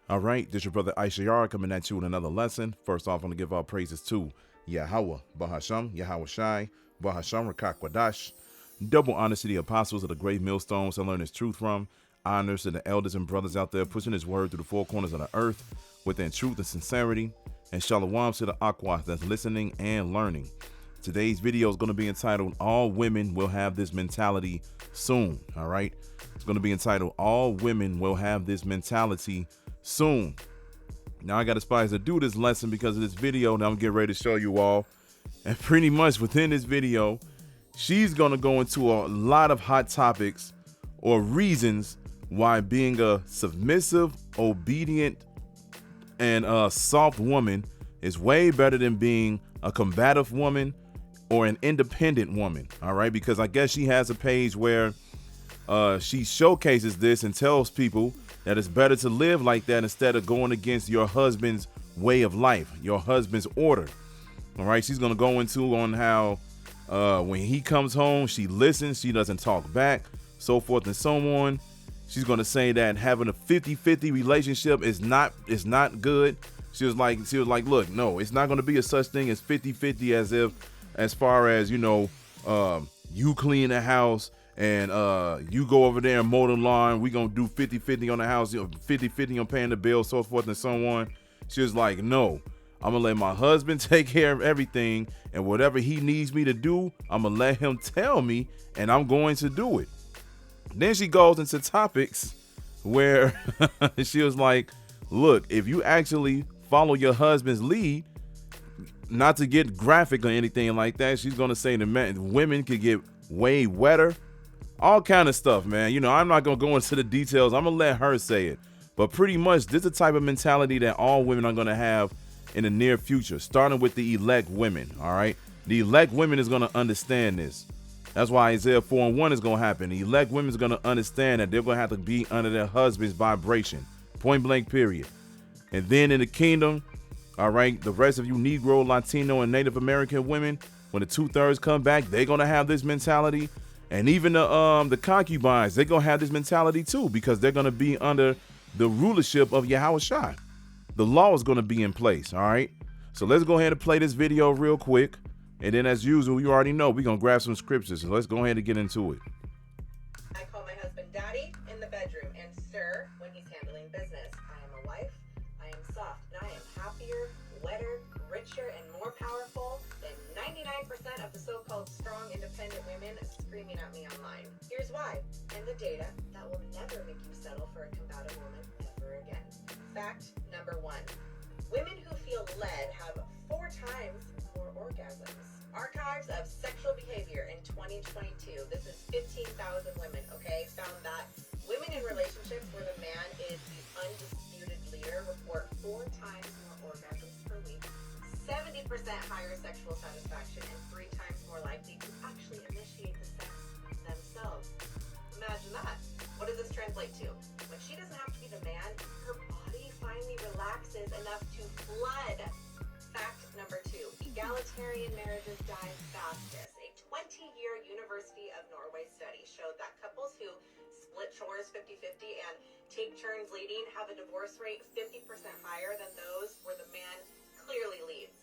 All right, this your brother Issachar coming at you with another lesson. First off, I want to give all praises to Yahweh, Bahasham, Yahweh Shai, Bahasham, Rakak Wadash. Double honors to the apostles of the great millstones to learn his truth from. Honors to the elders and brothers out there pushing his word through the four corners of the earth within truth and sincerity. And shalom to the aqua that's listening and learning. Today's video is going to be entitled, All Women Will Have This Mentality Soon. All right. It's going to be entitled, All Women Will Have This Mentality Soon. Now I got aspires to do this lesson because of this video that I'm getting ready to show you all. And pretty much within this video, she's going to go into a lot of hot topics or reasons why being a submissive, obedient, and a soft woman is way better than being a combative woman or an independent woman. All right, because I guess she has a page where she showcases this and tells people that it's better to live like that instead of going against your husband's way of life, your husband's order. All right, she's going to go into on how when he comes home, she listens, she doesn't talk back, so forth and so on. She's going to say that having a 50-50 relationship is not good. She was like, look, no, it's not going to be a such thing as 50-50 as far as, you know, you clean the house and you go over there and mow the lawn. We going to do 50-50 on the house, 50-50 on paying the bill, so forth and so on. She was like, no, I'm going to let my husband take care of everything. And whatever he needs me to do, I'm going to let him tell me and I'm going to do it. Then she goes into topics where she was like, look, if you actually follow your husband's lead, not to get graphic or anything like that, she's going to say that women could get way wetter, all kind of stuff, man. You know, I'm not going to go into the details. I'm going to let her say it. But pretty much this is the type of mentality that all women are going to have in the near future, starting with the elect women. All right. The elect women is going to understand this. That's why Isaiah 4:1 is going to happen. The elect women is going to understand that they're going to have to be under their husband's vibration. Point blank, period. And then in the kingdom, all right, the rest of you Negro, Latino, and Native American women, when the 2/3 come back, they're going to have this mentality. And even the concubines, they're going to have this mentality too, because they're going to be under the rulership of Yahweh Shai. The law is going to be in place, all right? So let's go ahead and play this video real quick. And then as usual, you already know, we're going to grab some scriptures. So let's go ahead and get into it. I call my husband daddy in the bedroom and sir when he's handling business. I am a wife, I am soft, and I am happier, wetter, richer, and more powerful than 99% of the so-called strong, independent women screaming at me online. Here's why. And the data that will never make you settle for a combative woman ever again. Fact number 1. Women who feel led have 4 times more orgasms. Archives of Sexual Behavior in 2022. This is 15,000 women, okay? Found that women in relationships where the man is the undisputed leader report 4 times more orgasms per week, 70% higher sexual satisfaction, and 3 times more likely to actually initiate the sex themselves. Imagine that. What does this translate to? When she doesn't have to be the man, her body finally relaxes enough to flood. Fact number 2, egalitarian marriages die fastest. A 20-year University of Norway study showed that couples who split chores 50-50 and take turns leading have a divorce rate 50% higher than those where the man clearly leads.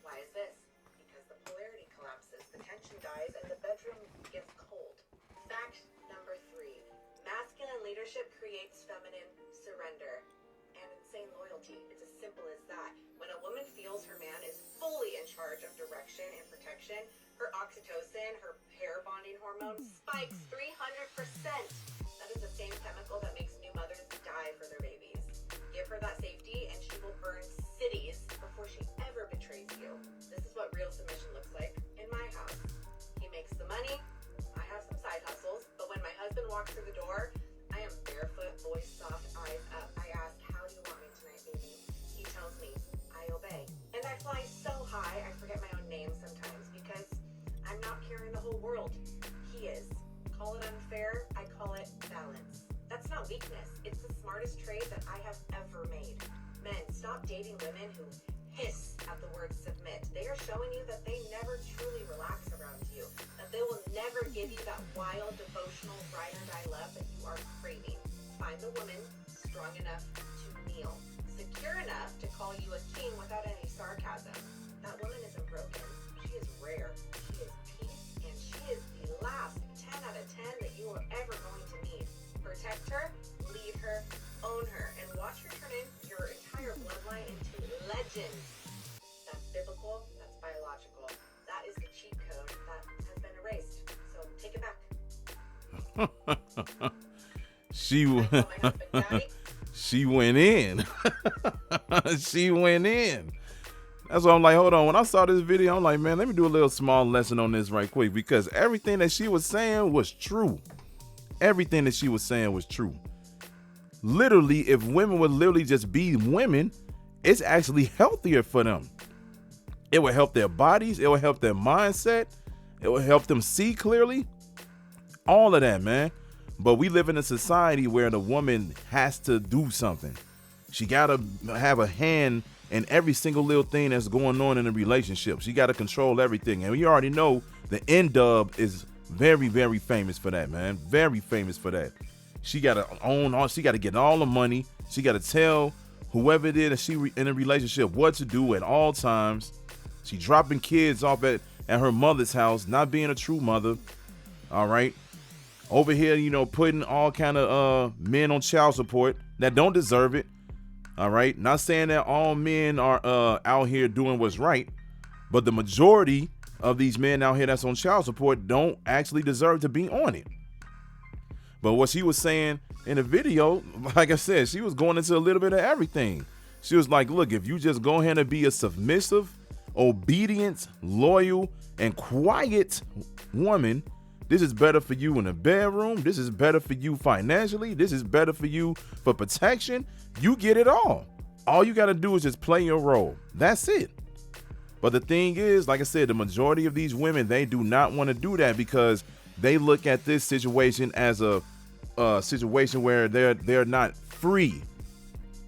Why is this? Because the polarity collapses, the tension dies, and the bedroom gets cold. Fact number 3, masculine leadership creates feminine surrender and insane loyalty. It's as simple as that. When a woman feels her man is fully in charge of direction and protection, her oxytocin, her pair bonding hormone, spikes 300%. That is the same chemical that makes new mothers die for their babies. Give her that safety and she will burn cities before she ever betrays you. This is what real submission looks like in my house. He makes the money, I have some side hustles, but when my husband walks through the door, I am barefoot, voice soft, eyes up. I ask, how do you want me tonight, baby? He tells me, I obey. And I fly so high, I forget my own name sometimes because I'm not carrying the whole world. He is. Call it unfair, I call it balance. That's not weakness. It's the smartest trade that I have ever made. Men, stop dating women who hiss at the word submit. They are showing you that they never truly relax around you, that they will never give you that wild, devotional, ride or die love that you are craving. Find the woman strong enough to kneel heel, secure enough to call you a king without any sarcasm. That woman isn't broken. She is rare. She is peace, and she is the last 10 out of 10 that you are ever going to need. Protect her, lead her, own her, and watch her turn in your entire bloodline into legends. That's biblical, that's biological. That is the cheat code that has been erased. So take it back. She I call my husband Daddy. she went in. She went in. That's why I'm like, hold on. When I saw this video, I'm like, man, let me do a little small lesson on this right quick, because everything that she was saying was true. Everything that she was saying was true. Literally, if women would literally just be women, it's actually healthier for them. It will help their bodies. It will help their mindset. It will help them see clearly. All of that, man. But we live in a society where the woman has to do something. She got to have a hand in every single little thing that's going on in a relationship. She got to control everything. And we already know the N-Dub is very, very famous for that, man. Very famous for that. She got to own all. She got to get all the money. She got to tell whoever it is that she in a relationship what to do at all times. She dropping kids off at her mother's house, not being a true mother. All right. Over here, you know, putting all kind of men on child support that don't deserve it. All right. Not saying that all men are out here doing what's right, but the majority of these men out here that's on child support don't actually deserve to be on it. But what she was saying in the video, like I said, she was going into a little bit of everything. She was like, look, if you just go ahead and be a submissive, obedient, loyal, and quiet woman, this is better for you in the bedroom. This is better for you financially. This is better for you for protection. You get it all. All you got to do is just play your role. That's it. But the thing is, like I said, the majority of these women, they do not want to do that because they look at this situation as a situation where they're not free.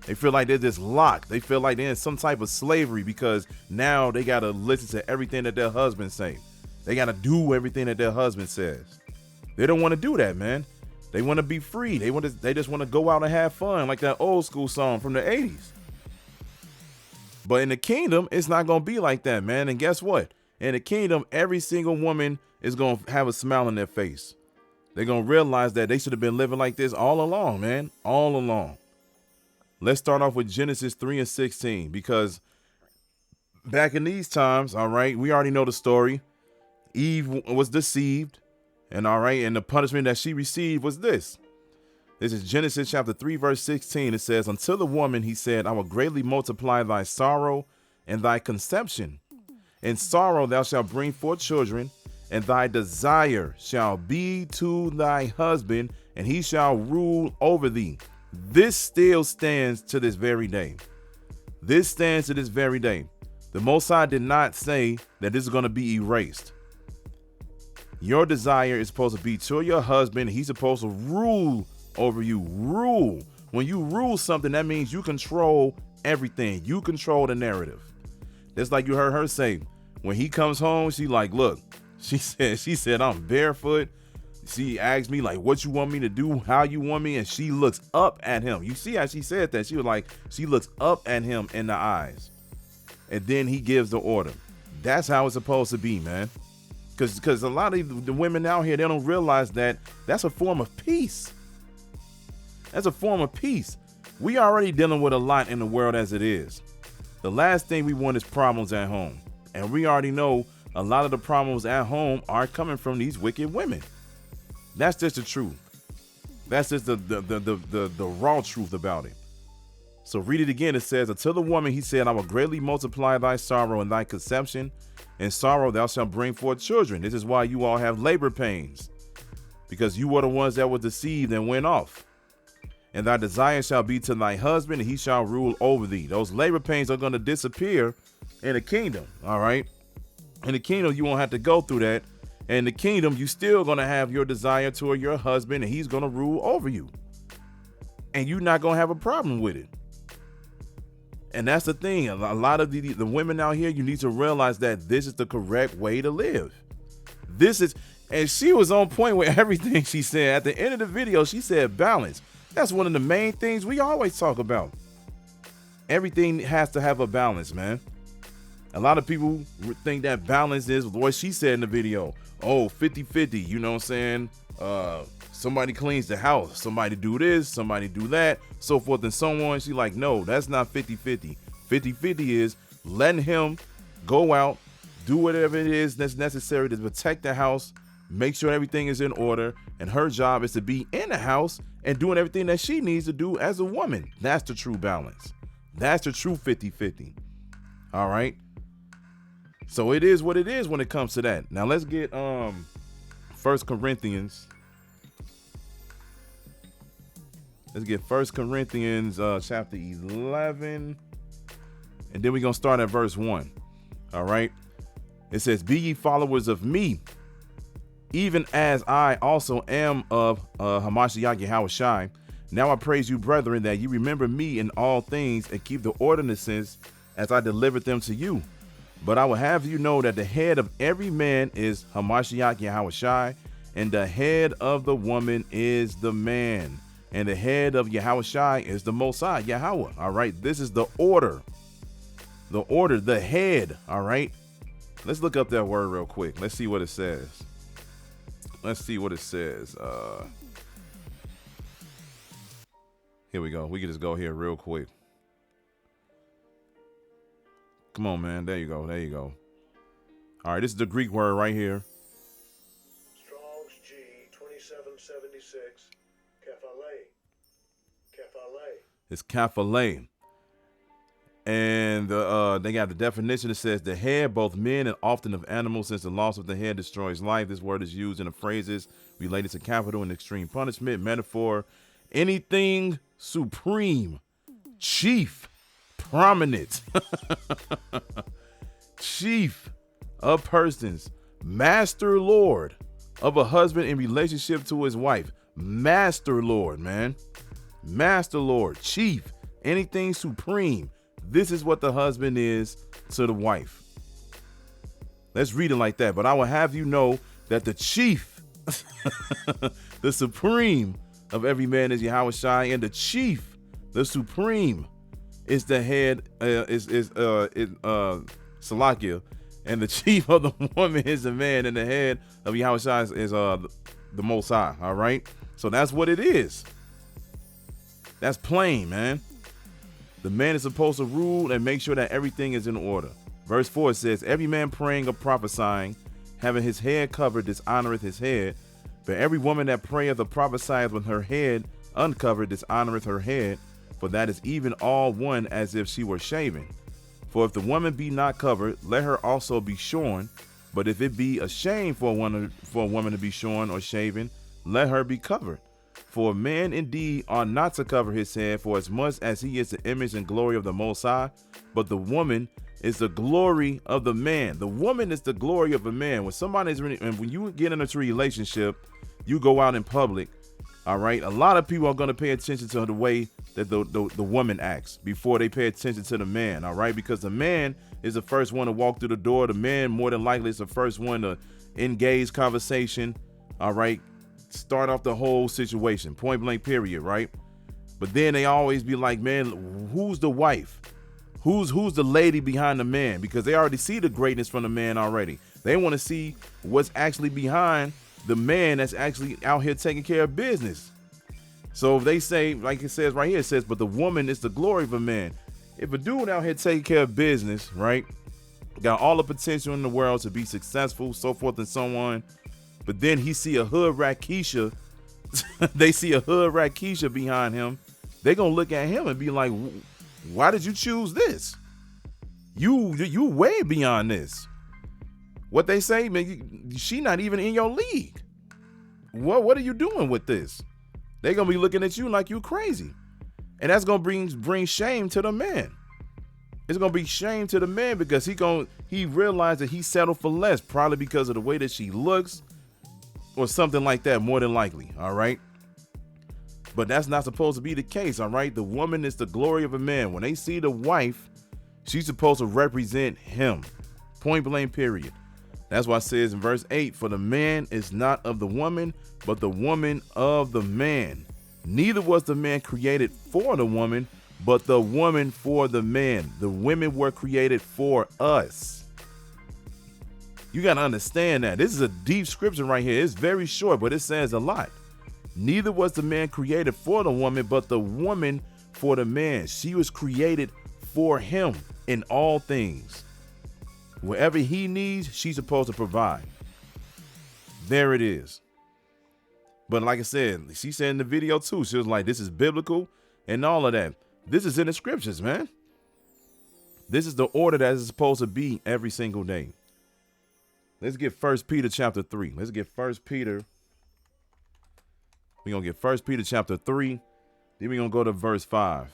They feel like they're just locked. They feel like they're in some type of slavery because now they got to listen to everything that their husband say. They got to do everything that their husband says. They don't want to do that, man. They want to be free. They just want to go out and have fun, like that old school song from the 80s. But in the kingdom, it's not going to be like that, man. And guess what? In the kingdom, every single woman is going to have a smile on their face. They're going to realize that they should have been living like this all along, man. All along. Let's start off with Genesis 3:16, because back in these times, all right, we already know the story. Eve was deceived, and all right, and the punishment that she received was this. This is Genesis chapter 3, verse 16. It says, until the woman, he said, I will greatly multiply thy sorrow and thy conception. In sorrow thou shalt bring forth children, and thy desire shall be to thy husband, and he shall rule over thee. This still stands to this very day. This stands to this very day. The Most High did not say that this is going to be erased. Your desire is supposed to be to your husband. He's supposed to rule over you. Rule. When you rule something, that means you control everything. You control the narrative. That's like you heard her say, when he comes home, she like, look, she said, I'm barefoot. She asked me like, what you want me to do? How you want me? And she looks up at him. You see how she said that? She was like, she looks up at him in the eyes. And then he gives the order. That's how it's supposed to be, man. Because a lot of the women out here, they don't realize that that's a form of peace. That's a form of peace. We already dealing with a lot in the world as it is. The last thing we want is problems at home. And we already know a lot of the problems at home are coming from these wicked women. That's just the truth. That's just the raw truth about it. So read it again. It says, until the woman, he said, I will greatly multiply thy sorrow and thy conception. In sorrow thou shalt bring forth children. This is why you all have labor pains, because you were the ones that were deceived and went off. And thy desire shall be to thy husband, and he shall rule over thee. Those labor pains are going to disappear in the kingdom. All right. In the kingdom, you won't have to go through that. And in the kingdom, you still going to have your desire toward your husband, and he's going to rule over you. And you're not going to have a problem with it. And that's the thing. A lot of the women out here, you need to realize that this is the correct way to live. This is, and she was on point with everything she said. At the end of the video, she said balance. That's one of the main things we always talk about. Everything has to have a balance, man. A lot of people think that balance is what she said in the video. Oh, 50-50, you know what I'm saying? Somebody cleans the house, somebody do this, somebody do that, so forth and so on. She's like, no, that's not 50-50. 50-50 is letting him go out, do whatever it is that's necessary to protect the house, make sure everything is in order, and her job is to be in the house and doing everything that she needs to do as a woman. That's the true balance. That's the true 50-50. All right. So it is what it is when it comes to that. Now let's get 1 Corinthians. Let's get 1 Corinthians chapter 11. And then we're going to start at verse 1. All right. It says, be ye followers of me, even as I also am of Hamashiach Yahushai. Now I praise you, brethren, that you remember me in all things and keep the ordinances as I delivered them to you. But I will have you know that the head of every man is Hamashiach Yahushai, and the head of the woman is the man, and the head of Yahushai is the Most High, Yahweh. All right, this is the order. The order, the head. All right, let's look up that word real quick. Let's see what it says. Let's see what it says. Here we go. We can just go here real quick. Come on, man. There you go. There you go. All right, this is the Greek word right here. Strong's G 2776. Kephale. It's kephale. And they got the definition that says the head, both men and often of animals, since the loss of the head destroys life. This word is used in the phrases related to capital and extreme punishment, metaphor, anything supreme, chief, prominent, chief of persons, master lord of a husband in relationship to his wife. Master lord, man. Master lord, chief, anything supreme. This is what the husband is to the wife. Let's read it like that. But I will have you know that the chief, the supreme of every man is Yahushai, and the chief, the supreme, is the head, Salakia, and the chief of the woman is the man, and the head of Yahushai is the Most High. All right, so that's what it is. That's plain, man. The man is supposed to rule and make sure that everything is in order. Verse 4 says, every man praying or prophesying, having his head covered, dishonoreth his head. But every woman that prayeth or prophesieth with her head uncovered, dishonoreth her head. For that is even all one as if she were shaven. For if the woman be not covered, let her also be shorn. But if it be a shame for a woman to be shorn or shaven, let her be covered. For a man indeed ought not to cover his head, for as much as he is the image and glory of the Most High, but the woman is the glory of the man. The woman is the glory of a man. When somebody's really, and when you get into a relationship, you go out in public. All right, a lot of people are going to pay attention to the way that the woman acts before they pay attention to the man. All right, because the man is the first one to walk through the door. The man more than likely is the first one to engage conversation. All right. Start off the whole situation, point blank, period, right? But then they always be like, man, who's the wife? Who's the lady behind the man? Because they already see the greatness from the man already. They want to see what's actually behind the man that's actually out here taking care of business. So if they say, like it says right here, it says, but the woman is the glory of a man. If a dude out here taking care of business, right, got all the potential in the world to be successful, so forth and so on, but then he see a hood Rakisha, they see a hood Rakisha behind him, they gonna look at him and be like, why did you choose this? You way beyond this. What they say, man, she not even in your league. What are you doing with this? They gonna be looking at you like you crazy. And that's gonna bring shame to the man. It's gonna be shame to the man because he realized that he settled for less, probably because of the way that she looks or something like that, more than likely. All right. But that's not supposed to be the case. All right. The woman is the glory of a man. When they see the wife, she's supposed to represent him. Point blank, period. That's why it says in verse 8, for the man is not of the woman, but the woman of the man. Neither was the man created for the woman, but the woman for the man. The women were created for us. You got to understand that. This is a deep scripture right here. It's very short, but it says a lot. Neither was the man created for the woman, but the woman for the man. She was created for him in all things. Wherever he needs, she's supposed to provide. There it is. But like I said, she said in the video too, she was like, this is biblical and all of that. This is in the scriptures, man. This is the order that is supposed to be every single day. Let's get 1 Peter chapter 3. Let's get 1 Peter. We're going to get 1 Peter chapter 3. Then we're going to go to verse 5.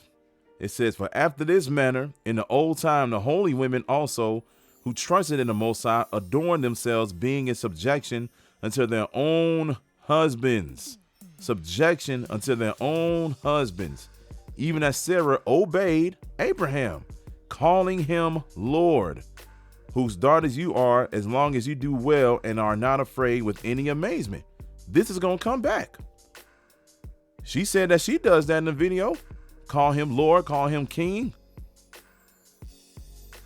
It says, for after this manner, in the old time, the holy women also, who trusted in the Most High, adorned themselves, being in subjection unto their own husbands. Subjection unto their own husbands. Even as Sarah obeyed Abraham, calling him Lord, whose daughters you are, as long as you do well and are not afraid with any amazement. This is going to come back. She said that she does that in the video. Call him Lord, call him King.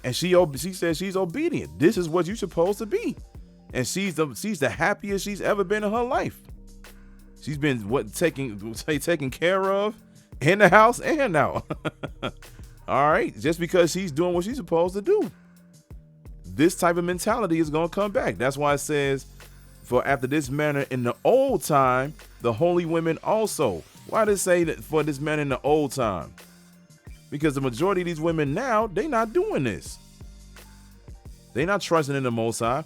And she says she's obedient. This is what you're supposed to be. And she's the happiest she's ever been in her life. She's been taken care of in the house and out. All right. Just because she's doing what she's supposed to do. This type of mentality is going to come back. That's why it says, for after this manner in the old time, the holy women also. Why does it say that for this manner in the old time? Because the majority of these women now, they not doing this. They not trusting in the Most High.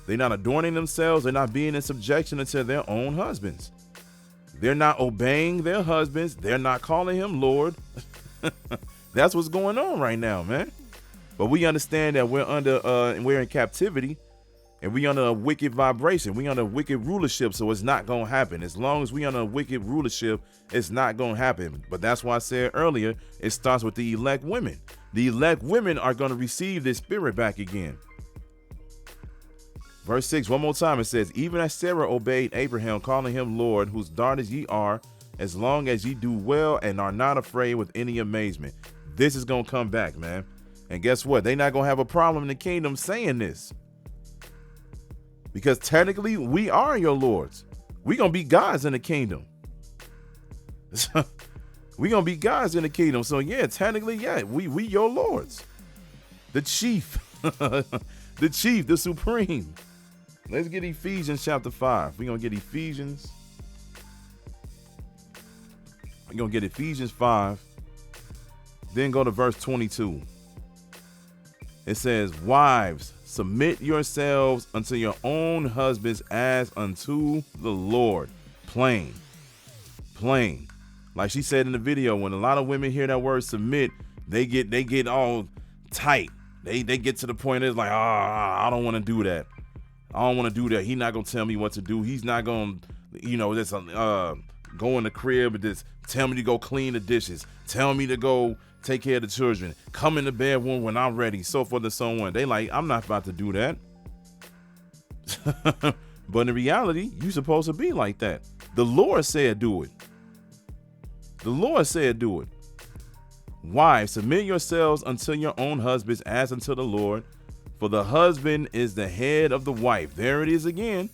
They're not adorning themselves. They're not being in subjection unto their own husbands. They're not obeying their husbands. They're not calling him Lord. That's what's going on right now, man. But we understand that we're in captivity, and we under a wicked vibration. We under wicked rulership, so it's not going to happen. As long as we under a wicked rulership, it's not going to happen. But that's why I said earlier, it starts with the elect women. The elect women are going to receive this spirit back again. Verse 6, one more time, it says, even as Sarah obeyed Abraham, calling him Lord, whose daughters ye are, as long as ye do well and are not afraid with any amazement. This is going to come back, man. And guess what? They're not going to have a problem in the kingdom saying this. Because technically, we are your lords. We're going to be gods in the kingdom. We're going to be gods in the kingdom. So, yeah, technically, yeah, we your lords. The chief. The chief, the supreme. Let's get Ephesians chapter 5. We're going to get Ephesians. We're going to get Ephesians 5. Then go to verse 22. It says, wives, submit yourselves unto your own husbands as unto the Lord. Plain. Like she said in the video, when a lot of women hear that word submit, they get all tight. They get to the point it's like, I don't want to do that. I don't want to do that. He's not going to tell me what to do. He's not going to, just go in the crib and just tell me to go clean the dishes. Tell me to go take care of the children. Come in the bedroom when I'm ready. So forth and so on. They like, I'm not about to do that. But in reality, you're supposed to be like that. The Lord said do it. The Lord said do it. Wives, submit yourselves unto your own husbands as unto the Lord, for the husband is the head of the wife. There it is again.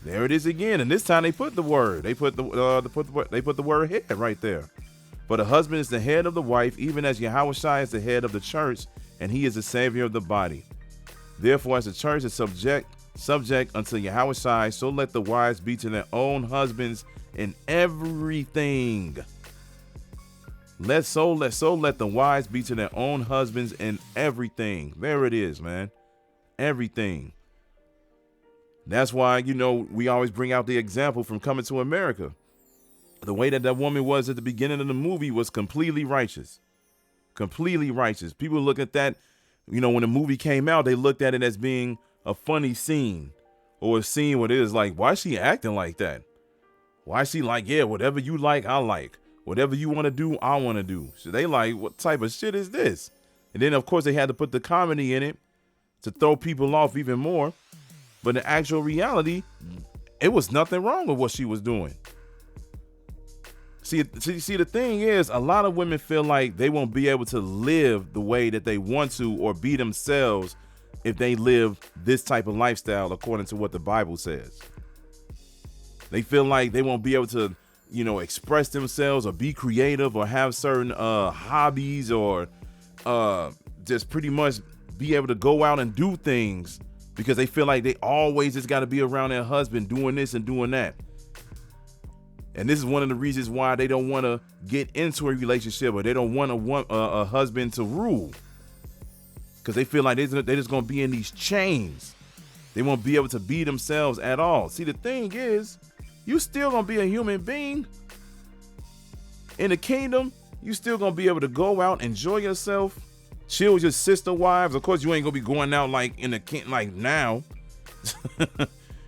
There it is again. And this time they put the word. They put the word head right there. For the husband is the head of the wife, even as Yahushua is the head of the church, and he is the savior of the body. Therefore, as the church is subject unto Yahushua, so let the wives be to their own husbands in everything. Let the wives be to their own husbands in everything. There it is, man. Everything. That's why, we always bring out the example from Coming to America. The way that woman was at the beginning of the movie was completely righteous. Completely righteous. People look at that, when the movie came out, they looked at it as being a funny scene, or a scene where it is like, why is she acting like that? Why is she like, yeah, whatever you like, I like. Whatever you want to do, I want to do. So they like, what type of shit is this? And then, of course, they had to put the comedy in it to throw people off even more. But in actual reality, it was nothing wrong with what she was doing. See, the thing is, a lot of women feel like they won't be able to live the way that they want to or be themselves if they live this type of lifestyle according to what the Bible says. They feel like they won't be able to, express themselves or be creative or have certain hobbies or just pretty much be able to go out and do things because they feel like they always just got to be around their husband doing this and doing that. And this is one of the reasons why they don't want to get into a relationship or they don't want a husband to rule. Because they feel like they're just going to be in these chains. They won't be able to be themselves at all. See, the thing is, you still going to be a human being. In the kingdom, you still going to be able to go out, enjoy yourself, chill with your sister wives. Of course, you ain't going to be going out like in the like now.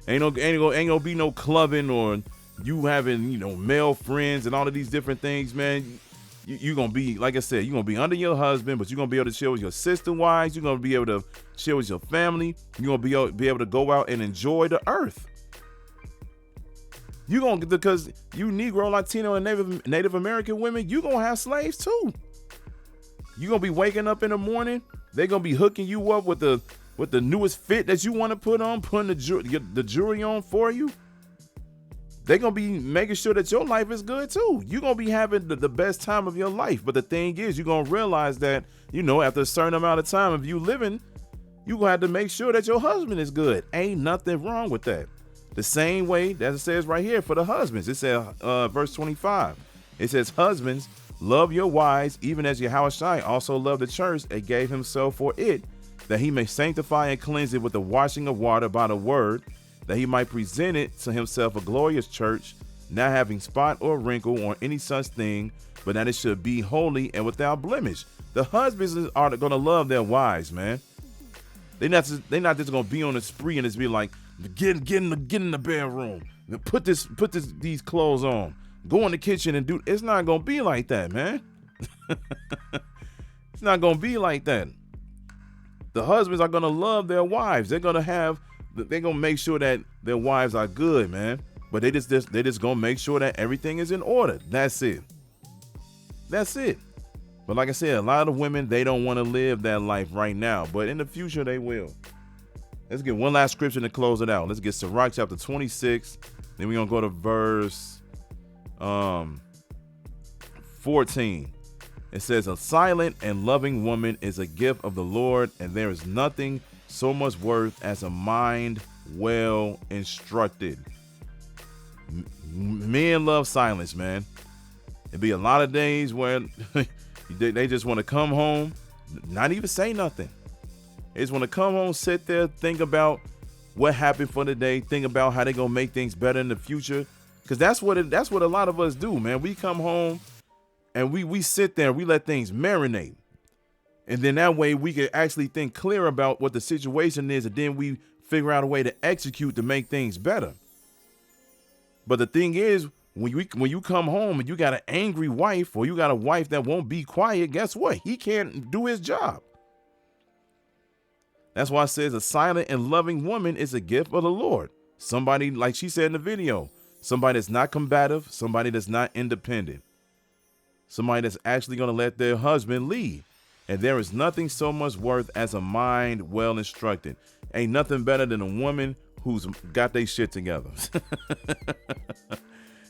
ain't gonna be no clubbing or you having, male friends and all of these different things, man. You're going to be, like I said, you're going to be under your husband, but you're going to be able to chill with your sister wives. You're going to be able to chill with your family. You're going to be able to go out and enjoy the earth. You're going to, because you Negro, Latino, and Native American women, you're going to have slaves too. You're going to be waking up in the morning. They're going to be hooking you up with the newest fit that you want to put on, putting the jewelry on for you. They're going to be making sure that your life is good too. You're going to be having the best time of your life. But the thing is, you're going to realize that, after a certain amount of time of you living, you're going to have to make sure that your husband is good. Ain't nothing wrong with that. The same way that it says right here for the husbands. It says, verse 25, it says, husbands, love your wives, even as Yahushua also loved the church and gave himself for it, that he may sanctify and cleanse it with the washing of water by the word, that he might present it to himself a glorious church, not having spot or wrinkle or any such thing, but that it should be holy and without blemish. The husbands are going to love their wives, man. They're not just going to be on a spree and just be like, get in the bedroom, put these clothes on, go in the kitchen and do. It's not going to be like that, man. It's not going to be like that. The husbands are going to love their wives. They're going to make sure that their wives are good, man. But they just going to make sure that everything is in order. That's it. But like I said, a lot of women, they don't want to live that life right now. But in the future, they will. Let's get one last scripture to close it out. Let's get Sirach chapter 26. Then we're going to go to verse 14. It says, a silent and loving woman is a gift of the Lord, and there is nothing so much worth as a mind well instructed. Men love silence, man. It'd be a lot of days where they just want to come home, not even say nothing. They just want to come home, sit there, think about what happened for the day, think about how they're going to make things better in the future. Because that's what a lot of us do, man. We come home and we sit there and we let things marinate. And then that way we can actually think clear about what the situation is, and then we figure out a way to execute to make things better. But the thing is, when you come home and you got an angry wife, or you got a wife that won't be quiet, guess what? He can't do his job. That's why it says a silent and loving woman is a gift of the Lord. Somebody, like she said in the video, somebody that's not combative, somebody that's not independent, somebody that's actually going to let their husband lead. And there is nothing so much worth as a mind well instructed. Ain't nothing better than a woman who's got their shit together.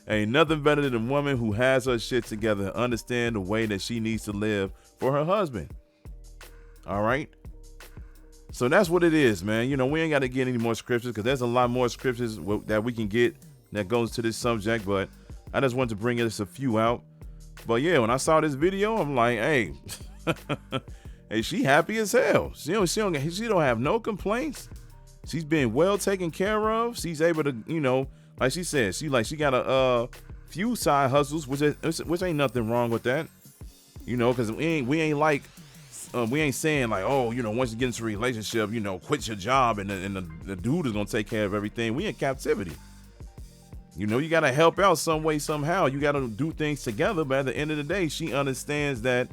Ain't nothing better than a woman who has her shit together and understand the way that she needs to live for her husband. All right. So that's what it is, man. We ain't got to get any more scriptures because there's a lot more scriptures that we can get that goes to this subject. But I just wanted to bring us a few out. But yeah, when I saw this video, I'm like, hey, hey, she happy as hell. She don't have no complaints. She's being well taken care of. She's able to, like she said, she got a few side hustles, which ain't nothing wrong with that, because we ain't saying like, oh, once you get into a relationship, quit your job and the dude is gonna take care of everything. We in captivity. You got to help out some way, somehow. You got to do things together. But at the end of the day, she understands that,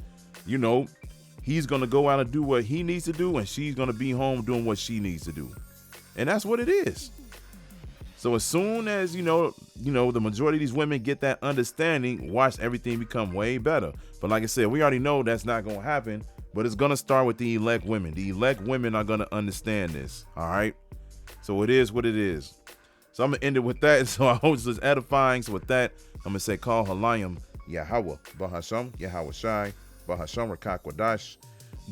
he's going to go out and do what he needs to do, and she's going to be home doing what she needs to do. And that's what it is. So as soon as, the majority of these women get that understanding, watch everything become way better. But like I said, we already know that's not going to happen, but it's going to start with the elect women. The elect women are going to understand this. All right. So it is what it is. So I'm going to end it with that. So I hope this is edifying. So with that, I'm going to say, call Halayim, Yahweh, Bahasham, Yahweh Shai, Bahasham, Rachaa Quadash.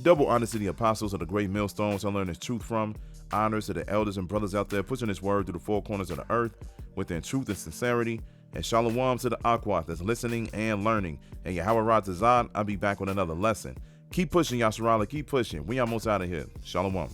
Double honors to the apostles of the great millstones I learned this truth from. Honors to the elders and brothers out there pushing this word through the four corners of the earth within truth and sincerity. And shalom to the Aquat that's listening and learning. And Yahweh Ratazad, I'll be back with another lesson. Keep pushing, Yasharala. Keep pushing. We almost out of here. Shalom.